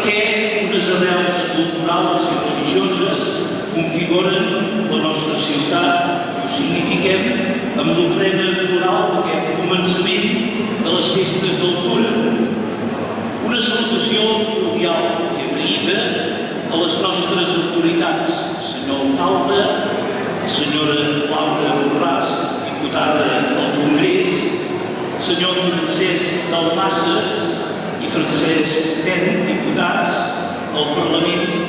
perquè unes arrels culturals i religioses configuren la nostra ciutat i ho signifiquem amb l'ofrena floral d'aquest començament de les festes d'Altura. Una salutació cordial i agraïda a les nostres autoritats, senyor alcalde, senyora Laura Borràs, diputada al Congrés, senyor Francesc Dalmases i Francesc Ten, diputats al Parlament,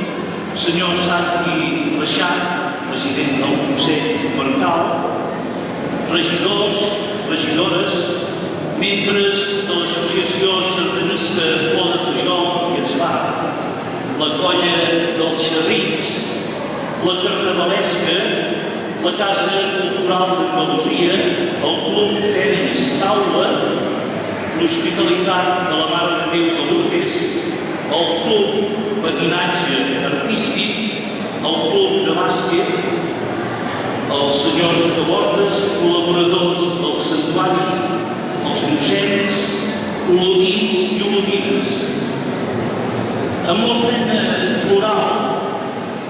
senyor Santi Reixat, president del Consell Comarcal, regidors, regidores, membres de l'Associació Sardanista Flor de Fajol i Esbar, la Colla dels Xerrits, la Carnavalesca, la Casa Cultural d'Andalusia, el Club Tenis Taula, l'Hospitalitat de la Mare de Déu de Lourdes, el Club Patinatge Artístic, el Club de Bàsquet, els senyors de Bordes, col·laboradors del Santuari, els docents, olodins i olodines. Amb l'ofrena floral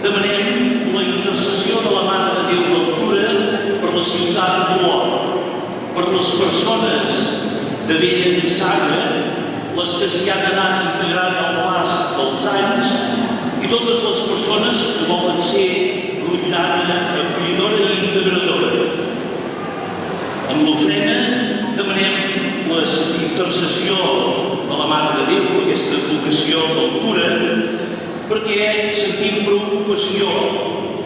demanem la intercessió de la Mare de Déu d'Altura per la ciutat d'Olot, per les persones de vella nissaga, les que s'hi han anat integrant al pas dels anys i totes les persones que volen ser rotllana, acollidora i integradora. Amb l'ofrena demanem la intercessió de la Mare de Déu, aquesta vocació d'Altura, perquè sentim preocupació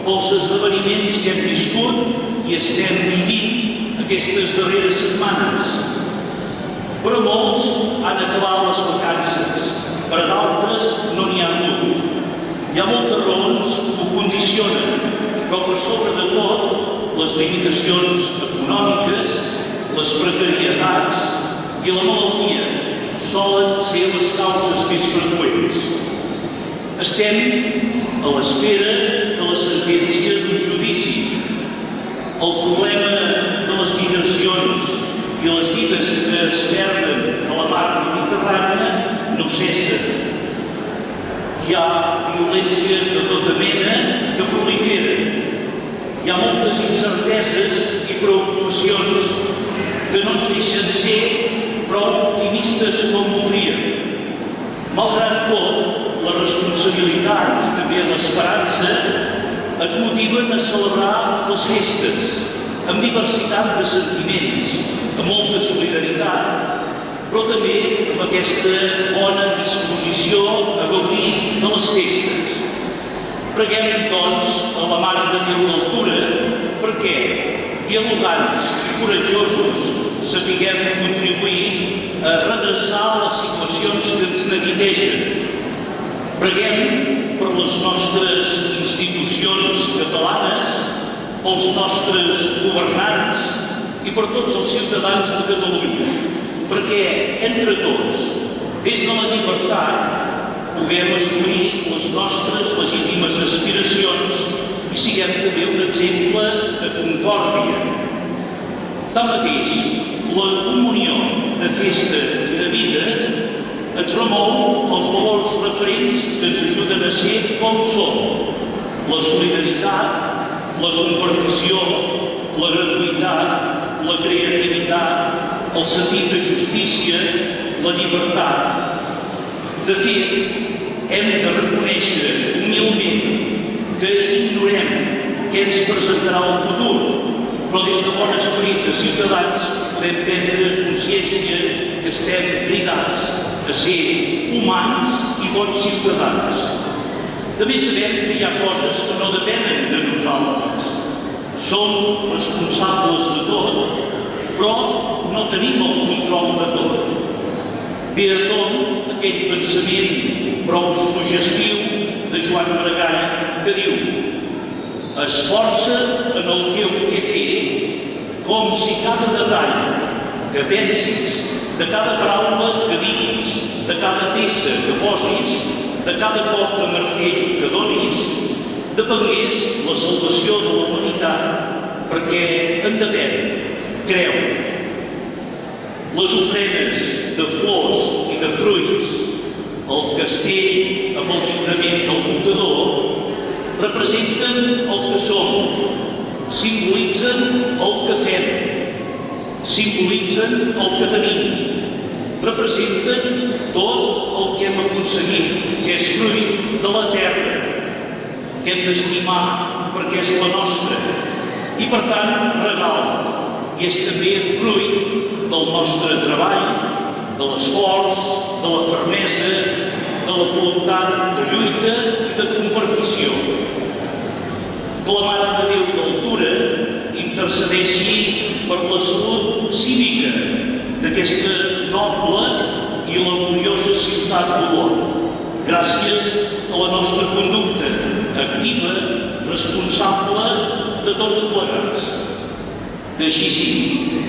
pels esdeveniments que hem viscut i estem vivint aquestes darreres setmanes. Per a molts han acabat les vacances, per a d'altres no n'hi ha hagut. Hi ha moltes raons que ho condicionen, però per sobre de tot les limitacions econòmiques, les precarietats i la malaltia solen ser les causes més freqüents. Estem a l'espera de la sentència d'un judici. El problema de les migracions i les vides que es perden a la mar Mediterrània no cessen. Hi ha violències de tota mena que proliferen. Hi ha moltes incerteses i preocupacions que no ens deixen ser prou optimistes com voldríem. Malgrat tot, la responsabilitat i també l'esperança ens motiven a celebrar les festes amb diversitat de sentiments, amb molta solidaritat, però també amb aquesta bona disposició a gaudir de les festes. Preguem, doncs, a la Mare de Déu d'Altura perquè, dialogants i coratjosos, sapiguem contribuir a redreçar les situacions que ens neguitegen. Preguem per les nostres institucions catalanes, pels nostres governants i per tots els ciutadans de Catalunya, perquè entre tots, des de la llibertat, puguem assolir les nostres legítimes aspiracions i siguem també un exemple de concòrdia. Tanmateix, la comunió de festa i de vida ens remou els valors referents que ens ajuden a ser com som: la solidaritat, la compartició, la gratuïtat, la creativitat, el sentit de justícia, la llibertat. De fet, hem de reconèixer humilment que ignorem què ens presentarà el futur, però des de bon esperit de ciutadans podem prendre consciència que estem cridats a ser humans i bons ciutadans. També sabem que hi ha coses que no depenen de nosaltres. Som responsables de tot, però no tenim el control de tot. Ve a tot aquell pensament prou suggestiu de Joan Maragall que diu: esforça en el teu què fer, com si cada detall que pensis, de cada paraula que diguis, de cada peça que posis, de cada cop de martell que donis, depengués la salvació de la humanitat, perquè en depèn, creu. Les ofrenes de flors i de fruits, el castell amb el lliurament del comptador, representen el que som, simbolitzen el que fem, simbolitzen el que tenim, representen tot el que hem aconseguit, que és fruit de la terra, que hem d'estimar perquè és la nostra, i per tant regal, i és també fruit del nostre treball, de l'esforç, de la fermesa, de la voluntat de lluita i de compartició. Que la Mare de Déu d'Altura intercedeixi per la salut cívica d'aquesta noble i laboriosa ciutat d'Olot, gràcies a la nostra conducta activa, responsable de tots plegats. Que així sigui.